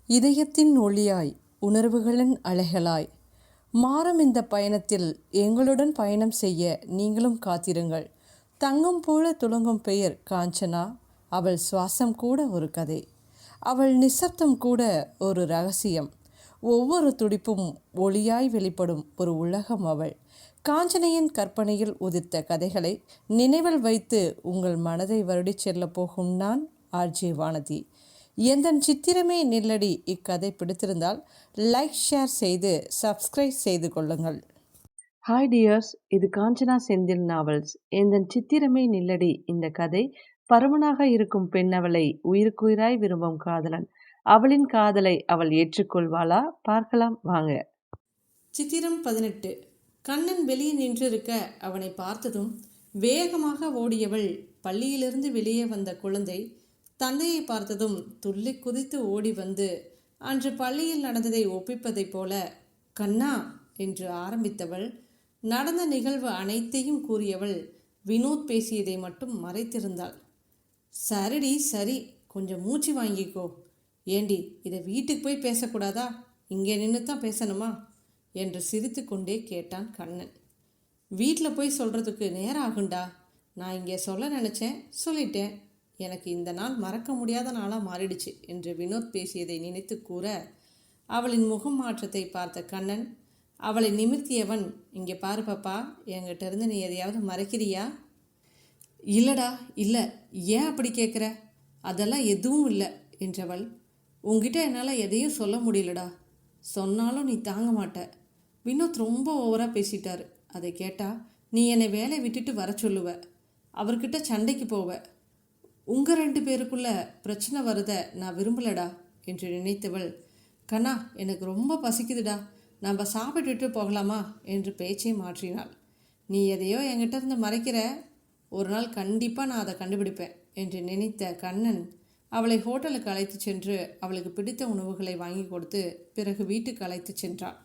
இதயத்தின் ஒளியாய், உணர்வுகளின் அலைகளாய் மாறும் இந்த பயணத்தில் எங்களுடன் பயணம் செய்ய நீங்களும் காத்திருங்கள். தங்கம் போல துளங்கும் பெயர் காஞ்சனா. அவள் சுவாசம் கூட ஒரு கதை. அவள் நிசப்தம் கூட ஒரு ரகசியம். ஒவ்வொரு துடிப்பும் ஒளியாய் வெளிப்படும் ஒரு உலகம் அவள். காஞ்சனையின் கற்பனையில் உதிர்த்த கதைகளை நினைவில் வைத்து உங்கள் மனதை வருடிச் செல்ல போகும் நான் ஆர்ஜே வானதி. எந்தன் சித்திரமே நில்லடி இக்கதை பிடித்திருந்தால் லைக் ஷேர் செய்து சப்ஸ்கிரைப் செய்து கொள்ளுங்கள். ஹாய் டியர்ஸ், இது காஞ்சனா செந்தில் நாவல்ஸ். எந்தன் சித்திரமே நில்லடி இந்த கதை பருமனாக இருக்கும் பெண்ணவளை உயிருக்குயிராய் விரும்பும் காதலன். அவளின் காதலை அவள் ஏற்றுக்கொள்வாளா? பார்க்கலாம் வாங்க. சித்திரம் 18. கண்ணன் வெளியே நின்றிருக்க அவனை பார்த்ததும் வேகமாக ஓடியவள் பள்ளியிலிருந்து வெளியே வந்த குழந்தை தந்தையை பார்த்ததும் துள்ளி குதித்து ஓடி வந்து அன்று பள்ளியில் நடந்ததை ஒப்பிப்பதைப் போல கண்ணா என்று ஆரம்பித்தவள் நடந்த நிகழ்வு அனைத்தையும் கூறியவள் வினோத் பேசியதை மட்டும் மறைத்திருந்தாள். சரிடி சரி, கொஞ்சம் மூச்சு வாங்கிக்கோ. ஏண்டி, இதை வீட்டுக்கு போய் பேசக்கூடாதா? இங்கே நின்று தான் பேசணுமா என்று சிரித்து கொண்டே கேட்டான் கண்ணன். வீட்டில் போய் சொல்கிறதுக்கு நேரம் ஆகுண்டா. நான் இங்கே சொல்ல நினச்சேன், சொல்லிட்டேன். எனக்கு இந்த நாள் மறக்க முடியாத நாளாக மாறிடுச்சு என்று வினோத் பேசியதை நினைத்து கூற அவளின் முகம் மாற்றத்தை பார்த்த கண்ணன் அவளை நிமிர்த்தியவன், இங்கே பாரு பாப்பா, என்கிட்ட இருந்து நீ எதையாவது மறைக்கிறியா? இல்லடா இல்லை. ஏன் அப்படி கேட்குற? அதெல்லாம் எதுவும் இல்லை என்றவள். உங்ககிட்ட என்னால் எதையும் சொல்ல முடியலடா. சொன்னாலும் நீ தாங்க மாட்ட. வினோத் ரொம்ப ஓவராக பேசிட்டாரு. அதை கேட்டால் நீ என்னை வேலை விட்டுட்டு வர சொல்லுவ, அவர்கிட்ட சண்டைக்கு போவ. உங்கள் 2 பேருக்குள்ள பிரச்சனை வருத நான் விரும்பலடா என்று நினைத்தவள், கண்ணா எனக்கு ரொம்ப பசிக்குதுடா, நம்ம சாப்பிட்டுட்டு போகலாமா என்று பேச்சை மாற்றினாள். நீ எதையோ என்கிட்ட இருந்து மறைக்கிற, ஒரு நாள் கண்டிப்பாக நான் அதை கண்டுபிடிப்பேன் என்று நினைத்த கண்ணன் அவளை ஹோட்டலுக்கு அழைத்து சென்று அவளுக்கு பிடித்த உணவுகளை வாங்கி கொடுத்து பிறகு வீட்டுக்கு அழைத்து சென்றான்.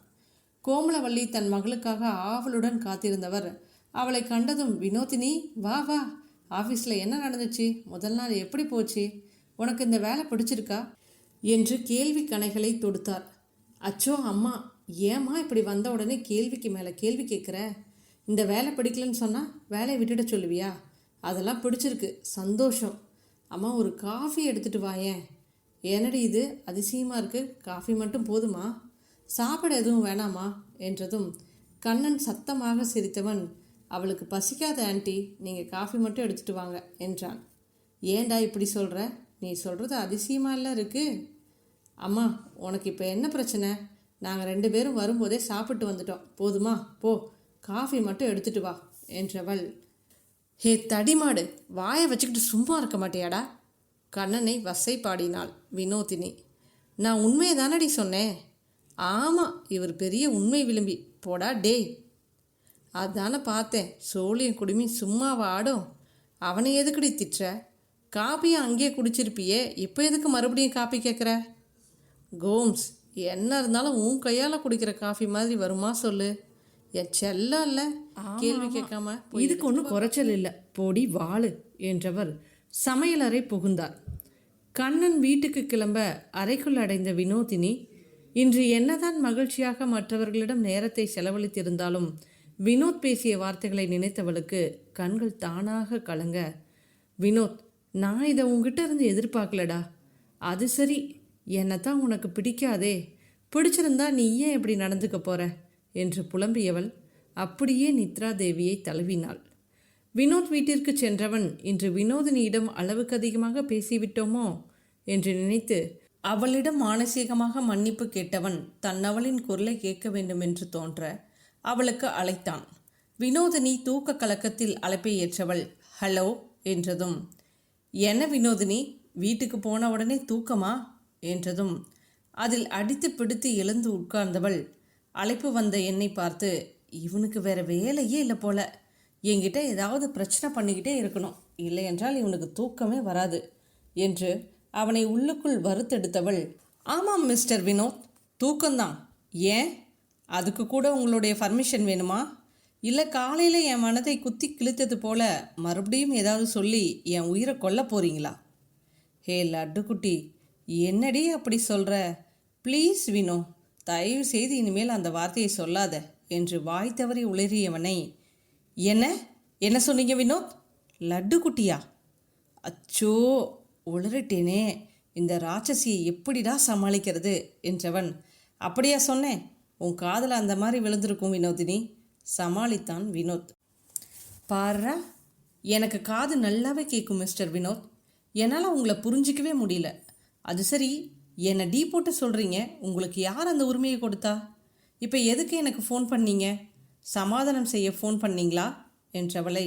கோமலவள்ளி தன் மகளுக்காக ஆவலுடன் காத்திருந்தவர் அவளை கண்டதும், வினோதினி வா வா, ஆஃபீஸில் என்ன நடந்துச்சு? முதல் நாள் எப்படி போச்சு? உனக்கு இந்த வேலை பிடிச்சிருக்கா என்று கேள்வி கணைகளை தொடுத்தார். அச்சோ அம்மா, ஏம்மா இப்படி வந்த உடனே கேள்விக்கு மேலே கேள்வி கேட்குற? இந்த வேலை பிடிக்கலன்னு சொன்னால் வேலையை விட்டுட சொல்லுவியா? அதெல்லாம் பிடிச்சிருக்கு, சந்தோஷம். அம்மா ஒரு காஃபி எடுத்துகிட்டு வாயேன். என்னடி இது அதிசயமாக இருக்குது, காஃபி மட்டும் போதுமா? சாப்பிட எதுவும் வேணாமா என்றதும் கண்ணன் சத்தமாக சிரித்தவன், அவளுக்கு பசிக்காத ஆண்டி, நீங்கள் காஃபி மட்டும் எடுத்துகிட்டு வாங்க என்றான். ஏண்டா இப்படி சொல்கிற? நீ சொல்கிறது அதிசயமாக இல்லை இருக்குது. அம்மா, உனக்கு இப்போ என்ன பிரச்சனை? நாங்கள் 2 பேரும் வரும்போதே சாப்பிட்டு வந்துட்டோம், போதுமா? போ, காஃபி மட்டும் எடுத்துகிட்டு வா என்றவள். ஹே தடிமாடு, வாயை வச்சுக்கிட்டு சும்மா இருக்க மாட்டியாடா? கண்ணனை வசை பாடினாள் வினோதினி. நான் உண்மையை தானடி சொன்னேன். ஆமாம், இவர் பெரிய உண்மை விரும்பி. போடா டேய். அதானே பார்த்தேன், சோழியும் குடுமி சும்மா வாடும். அவனை எதுக்குடி திட்டுற? காப்பியை அங்கேயே குடிச்சிருப்பியே, இப்போ எதுக்கு மறுபடியும் காப்பி கேட்குற? கோம்ஸ், என்ன இருந்தாலும் உன் கையால் குடிக்கிற காஃபி மாதிரி வருமா சொல்லு? என் செல்லம் இல்லை, கேள்வி கேட்காம. இதுக்கு ஒன்றும் குறைச்சல் இல்லை, போடி வாழு என்றவர் சமையலறை புகுந்தார். கண்ணன் வீட்டுக்கு கிளம்ப அறைக்குள் அடைந்த வினோதினி இன்று என்னதான் மகிழ்ச்சியாக மற்றவர்களிடம் நேரத்தை செலவழித்திருந்தாலும் வினோத் பேசிய வார்த்தைகளை நினைத்தவளுக்கு கண்கள் தானாக கலங்க, வினோத், நான் இதை உங்ககிட்ட இருந்து எதிர்பார்க்கலடா. அது சரி, என்னத்தான் உனக்கு பிடிக்காதே, பிடிச்சிருந்தா நீ ஏன் இப்படி நடந்துக்க போற என்று புலம்பியவள் அப்படியே நித்ரா தேவியை தழுவினாள். வினோத் வீட்டிற்கு சென்றவன் இன்று வினோதினியிடம் அளவுக்கு அதிகமாக பேசிவிட்டோமோ என்று நினைத்து அவளிடம் மானசீகமாக மன்னிப்பு கேட்டவன் தன்னவளின் குரலை கேட்க வேண்டும் என்று தோன்ற அவளுக்கு அழைத்தான். வினோதினி தூக்க கலக்கத்தில் அழைப்பை ஏற்றவள் ஹலோ என்றதும், என்ன வினோதினி, வீட்டுக்கு போன உடனே தூக்கமா என்றதும் அதில் அடித்து பிடித்து எழுந்து உட்கார்ந்தவள் அழைப்பு வந்த என்னை பார்த்து, இவனுக்கு வேற வேலையே இல்லை போல, என்கிட்ட ஏதாவது பிரச்சனை பண்ணிக்கிட்டே இருக்கணும், இல்லை என்றால் இவனுக்கு தூக்கமே வராது என்று அவனை உள்ளுக்குள் வறுத்தெடுத்தவள், ஆமாம் மிஸ்டர் வினோத், தூக்கம்தான். ஏன், அதுக்கு கூட உங்களுடைய பர்மிஷன் வேணுமா? இல்லை காலையில் என் மனதை குத்தி கிழித்தது போல மறுபடியும் ஏதாவது சொல்லி என் உயிரை கொல்ல போகிறீங்களா? ஹே லட்டுக்குட்டி, என்னடி அப்படி சொல்கிற? ப்ளீஸ் வினோ, தயவு செய்து இனிமேல் அந்த வார்த்தையை சொல்லாத என்று வாய் தவறி உளறியவனை, என்ன என்ன சொன்னீங்க வினோத்? லட்டு குட்டியா? அச்சோ, உளறிட்டேனே, இந்த ராட்சசியை எப்படிடா சமாளிக்கிறது என்றவன், அப்படியா சொன்னேன், உன் காதில் அந்த மாதிரி விழுந்திருக்கும் வினோதினி, சமாளித்தான் வினோத். பாரா, எனக்கு காது நல்லாவே கேட்கும் மிஸ்டர் வினோத், என்னால் உங்களை புரிஞ்சிக்கவே முடியல. அது சரி, என்னை டீ போட்டு சொல்கிறீங்க, உங்களுக்கு யார் அந்த உரிமையை கொடுத்தா? இப்போ எதுக்கு எனக்கு ஃபோன் பண்ணீங்க? சமாதானம் செய்ய ஃபோன் பண்ணீங்களா என்றவளை,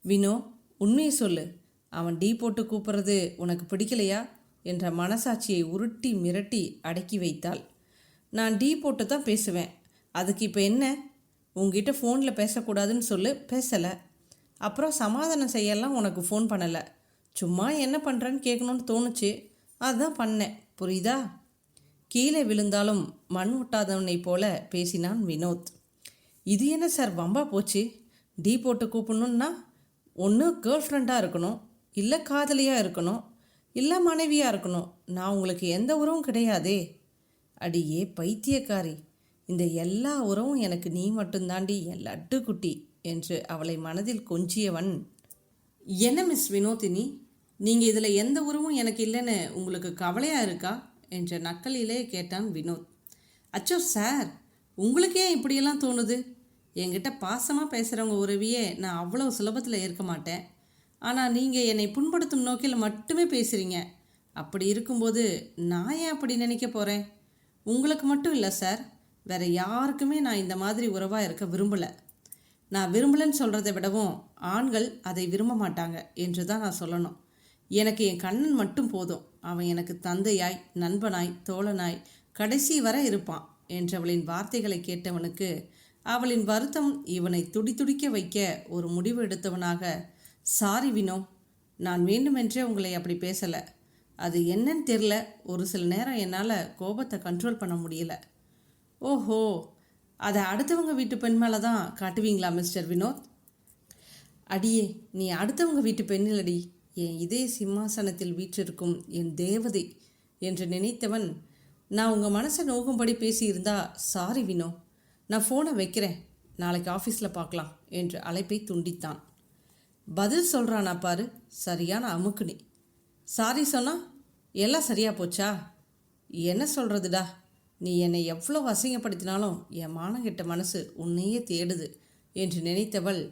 வினோ, உண்மையை சொல்லு, அவன் டீ போட்டு கூப்பிட்றது உனக்கு பிடிக்கலையா என்ற மனசாட்சியை உருட்டி மிரட்டி அடக்கி வைத்தாள். நான் டீ போட்டு தான் பேசுவேன், அதுக்கு இப்போ என்ன? உங்ககிட்ட ஃபோனில் பேசக்கூடாதுன்னு சொல்லு, பேசலை. அப்புறம் சமாதானம் செய்யலாம் உனக்கு ஃபோன் பண்ணலை, சும்மா என்ன பண்ணுறேன்னு கேட்கணுன்னு தோணுச்சு, அதுதான் பண்ணேன், புரியுதா? கீழே விழுந்தாலும் மண் ஒட்டாதவனைப் போல பேசினான் வினோத். இது என்ன சார் வம்பா போச்சு? டீ போட்டு கூப்பிடணுன்னா ஒன்று கேர்ள் ஃப்ரெண்டாக இருக்கணும், இல்லை காதலியாக இருக்கணும், இல்லை மனைவியாக இருக்கணும். நான் உங்களுக்கு எந்த உறவும் கிடையாதே. அடியே பைத்தியக்காரி, இந்த எல்லா உறவும் எனக்கு நீ மட்டும்தாண்டி என் லட்டு குட்டி என்று அவளை மனதில் கொஞ்சியவன், என்ன மிஸ் வினோதினி, நீங்கள் இதில் எந்த உறவும் எனக்கு இல்லைன்னு உங்களுக்கு கவலையாக இருக்கா என்ற நக்கலிலே கேட்டான் வினோத். அச்சோ சார், உங்களுக்கு ஏன் இப்படியெல்லாம் தோணுது? என்கிட்ட பாசமாக பேசுகிறவங்க உறவியே நான் அவ்வளோ சுலபத்தில் ஏற்க மாட்டேன். ஆனால் நீங்கள் என்னை புண்படுத்தும் நோக்கில் மட்டுமே பேசுகிறீங்க. அப்படி இருக்கும்போது நான் ஏன் அப்படி நினைக்க போகிறேன்? உங்களுக்கு மட்டும் இல்லை சார், வேறு யாருக்குமே நான் இந்த மாதிரி உறவாக இருக்க விரும்பலை. நான் விரும்பலைன்னு சொல்கிறத விடவும் ஆண்கள் அதை விரும்ப மாட்டாங்க என்று தான் நான் சொல்லணும். எனக்கு என் கண்ணன் மட்டும் போதும், அவன் எனக்கு தந்தையாய், நண்பனாய், தோழனாய் கடைசி வரை இருப்பான் என்றவளின் வார்த்தைகளை கேட்டவனுக்கு அவளின் வருத்தம் இவனை துடிதுடிக்க வைக்க ஒரு முடிவு எடுத்தவனாக, சாரி வினோ, நான் வேண்டுமென்றே உங்களை அப்படி பேசலை. அது என்னன்னு தெரில, ஒரு சில நேரம் என்னால் கோபத்தை கண்ட்ரோல் பண்ண முடியல. ஓஹோ, அதை அடுத்தவங்க வீட்டு பெண் மேலே தான் காட்டுவீங்களா மிஸ்டர் வினோத்? அடியே, நீ அடுத்தவங்க வீட்டு பெண்ணிலடி, என் இதய சிம்மாசனத்தில் வீற்றிருக்கும் என் தேவதை என்று நினைத்தவன், நான் உங்கள் மனசை நோகும்படி பேசியிருந்தா சாரி வினோ, நான் ஃபோனை வைக்கிறேன், நாளைக்கு ஆஃபீஸில் பார்க்கலாம் என்று அழைப்பை துண்டித்தான். பதில் சொல்கிறானா பாரு, சரியான அமுக்குனி. சாரி சொன்னா எல்லாம் சரியாக போச்சா? என்ன சொல்கிறதுடா, நீ என்னை எவ்வளோ அசிங்கப்படுத்தினாலும் என் மானங்கிட்ட மனசு உன்னையே தேடுது என்று நினைத்தவள்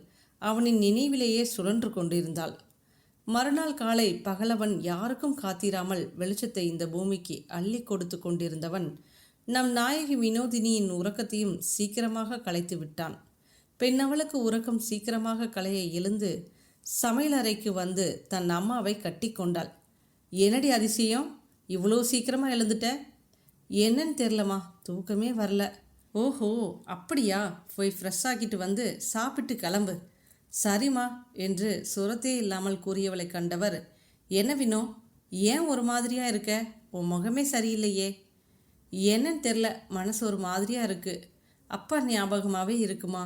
அவனின் நினைவிலேயே சுழன்று கொண்டிருந்தாள். மறுநாள் காலை பகலவன் யாருக்கும் காத்திராமல் வெளிச்சத்தை இந்த பூமிக்கு அள்ளி கொடுத்து கொண்டிருந்தவன் நம் நாயகி வினோதினியின் உறக்கத்தையும் சீக்கிரமாக கலைத்து விட்டான். பெண்ணவளுக்கு உறக்கம் சீக்கிரமாக கலைய எழுந்து சமையலறைக்கு வந்து தன் அம்மாவை கட்டி கொண்டாள். என்னடி அதிசயம், இவ்வளோ சீக்கிரமாக எழுந்துட்ட? என்னன்னு தெரிலம்மா, தூக்கமே வரல. ஓஹோ அப்படியா, போய் ஃப்ரெஷ் ஆக்கிட்டு வந்து சாப்பிட்டு கிளம்பு. சரிம்மா என்று சுரத்தே இல்லாமல் கூறியவளை கண்டவர், என்ன வினோ, ஏன் ஒரு மாதிரியாக இருக்க? உன் முகமே சரியில்லையே. என்னன்னு தெரில, மனசு ஒரு மாதிரியாக இருக்குது. அப்பா ஞாபகமாகவே இருக்குமா?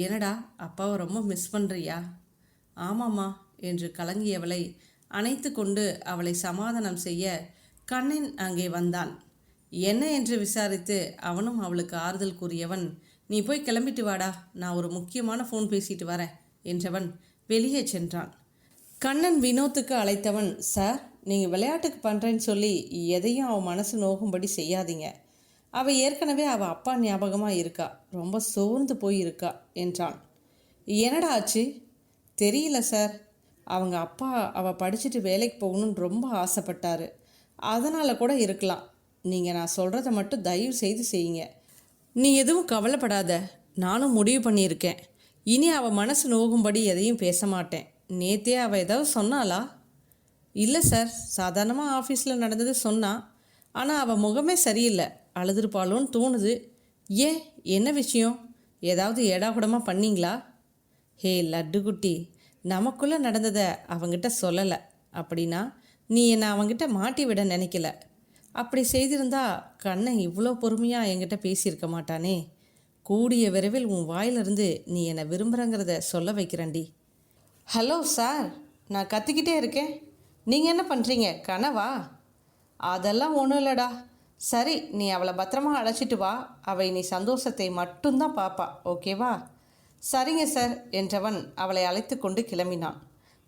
என்னடா, அப்பாவை ரொம்ப மிஸ் பண்ணுறியா? ஆமாம்மா என்று கலங்கியவளை அணைத்து கொண்டு அவளை சமாதானம் செய்ய கண்ணன் அங்கே வந்தான். என்ன என்று விசாரித்து அவனும் அவளுக்கு ஆறுதல் கூறியவன், நீ போய் கிளம்பிட்டு வாடா, நான் ஒரு முக்கியமான ஃபோன் பேசிட்டு வரேன் என்றவன் வெளியே சென்றான். கண்ணன் வினோத்துக்கு அழைத்தவன், சார், நீங்கள் விளையாட்டுக்கு பண்ணுறேன்னு சொல்லி எதையும் அவன் மனசு நோகும்படி செய்யாதீங்க. அவள் ஏற்கனவே அவள் அப்பா ஞாபகமாக இருக்கா, ரொம்ப சோர்ந்து போயிருக்கா என்றான். என்னடா ஆச்சு? தெரியல சார், அவங்க அப்பா அவள் படிச்சுட்டு வேலைக்கு போகணுன்னு ரொம்ப ஆசைப்பட்டாரு, அதனால் கூட இருக்கலாம். நீங்கள் நான் சொல்கிறத மட்டும் தயவு செய்து செய்யுங்க. நீ எதுவும் கவலைப்படாத, நானும் முடிவு பண்ணியிருக்கேன். இனி அவள் மனசு நோகும்படி எதையும் பேச மாட்டேன். நேற்றே அவள் ஏதாவது சொன்னாளா? இல்லை சார், சாதாரணமாக ஆஃபீஸில் நடந்தது சொன்னான். ஆனால் அவள் முகமே சரியில்லை, அழுதுருப்பாளோன்னு தோணுது. ஏன், என்ன விஷயம்? ஏதாவது ஏடாகுடமாக பண்ணிங்களா? ஹே லட்டு குட்டி, நமக்குள்ளே நடந்ததை அவங்கிட்ட சொல்லலை அப்படின்னா நீ என்னை அவங்கிட்ட மாட்டி விட நினைக்கல. அப்படி செய்திருந்தா கண்ணன் இவ்வளோ பொறுமையாக என்கிட்ட பேசியிருக்க மாட்டானே. கூடிய விரைவில் உன் வாயிலிருந்து நீ என்னை விரும்புகிறங்கிறத சொல்ல வைக்கிறேன்டி. ஹலோ சார், நான் கத்திக்கிட்டே இருக்கேன், நீங்கள் என்ன பண்ணுறீங்க? கனவா? அதெல்லாம் ஒன்றும் இல்லைடா, சரி, நீ அவளை பத்திரமா அழைச்சிட்டு வா. அவள் நீ சந்தோஷத்தை மட்டும்தான் பாப்பா, ஓகேவா? சரிங்க சார் என்றவன் அவளை அழைத்து கொண்டு கிளம்பினான்.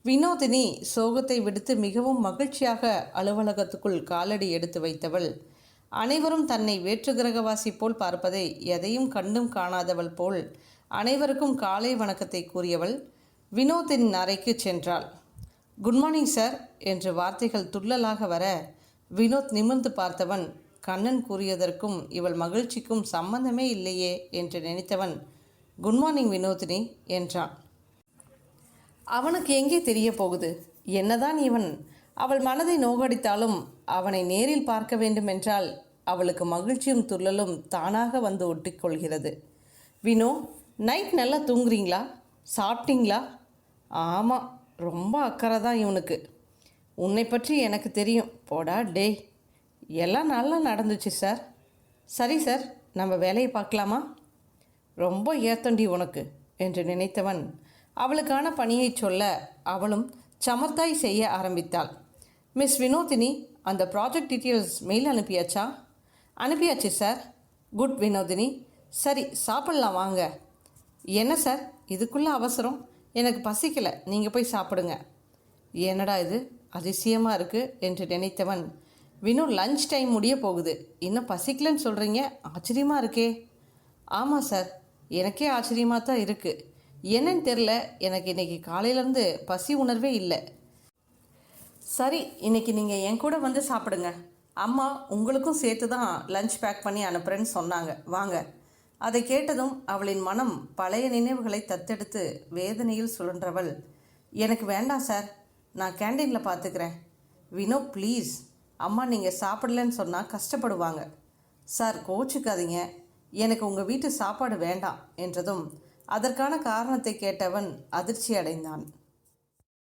வினோதினி சோகத்தை விடுத்து மிகவும் மகிழ்ச்சியாக அலுவலகத்துக்குள் காலடி எடுத்து வைத்தவள், அனைவரும் தன்னை வேற்றுக்கிரகவாசி போல் பார்ப்பதை எதையும் கண்டும் காணாதவள் போல் அனைவருக்கும் காலை வணக்கத்தை கூறியவள் வினோத்தின் அறைக்கு சென்றாள். குட் மார்னிங் சார் என்று வார்த்தைகள் துள்ளலாக வர வினோத் நிமிர்ந்து பார்த்தவன் கண்ணன் கூறியதற்கும் இவள் மகிழ்ச்சிக்கும் சம்பந்தமே இல்லையே என்று நினைத்தவன் குட் மார்னிங் வினோதினி என்றான். அவனுக்கு எங்கே தெரிய போகுது? என்னதான் இவன் அவள் மனதை நோகடித்தாலும் அவனை நேரில் பார்க்க வேண்டுமென்றால் அவளுக்கு மகிழ்ச்சியும் துள்ளலும் தானாக வந்து ஒட்டிக்கொள்கிறது. வினோ, நைட் நல்லா தூங்குறீங்களா? சாப்பிட்டீங்களா? ஆமாம், ரொம்ப அக்கறை தான் இவனுக்கு. உன்னை பற்றி எனக்கு தெரியும். போடா டே. எல்லாம் நல்லா நடந்துச்சு சார். சரி சார், நம்ம வேலையை பார்க்கலாமா? ரொம்ப ஏத்தண்டி உனக்கு என்று நினைத்தவன் அவளுக்கான பணியை சொல்ல அவளும் சமர்த்தாய் செய்ய ஆரம்பித்தாள். மிஸ் வினோதினி, அந்த ப்ராஜெக்ட் டீட்டெயில்ஸ் மெயில் அனுப்பியாச்சா? அனுப்பியாச்சு சார். குட் வினோதினி. சரி, சாப்பிட்லாம் வாங்க. என்ன சார் இதுக்குள்ளே அவசரம்? எனக்கு பசிக்கலை, நீங்கள் போய் சாப்பிடுங்க. என்னடா இது அதிசயமாக இருக்குது என்று நினைத்தவன், வினோ லஞ்ச் டைம் முடிய போகுது, இன்னும் பசிக்கலன்னு சொல்கிறீங்க, ஆச்சரியமாக இருக்கே. ஆமாம் சார், எனக்கே ஆச்சரியமாக தான் இருக்குது. என்னன்னு தெரில, எனக்கு இன்றைக்கி காலையிலேருந்து பசி உணர்வே இல்லை. சரி, இன்றைக்கி நீங்கள் என் கூட வந்து சாப்பிடுங்க. அம்மா உங்களுக்கும் சேர்த்து தான் லஞ்ச் பேக் பண்ணி அனுப்புகிறேன்னு சொன்னாங்க, வாங்க. அதை கேட்டதும் அவளின் மனம் பழைய நினைவுகளை தத்தெடுத்து வேதனையில் சுழன்றவள், எனக்கு வேண்டாம் சார், நான் கேண்டீனில் பார்த்துக்கிறேன். வினோ ப்ளீஸ், அம்மா நீங்கள் சாப்பிடலன்னு சொன்னால் கஷ்டப்படுவாங்க. சார் கோச்சிக்காதீங்க, எனக்கு உங்கள் வீட்டு சாப்பாடு வேண்டாம் என்றதும் அதற்கான காரணத்தை கேட்டவன் அதிர்ச்சி அடைந்தான்.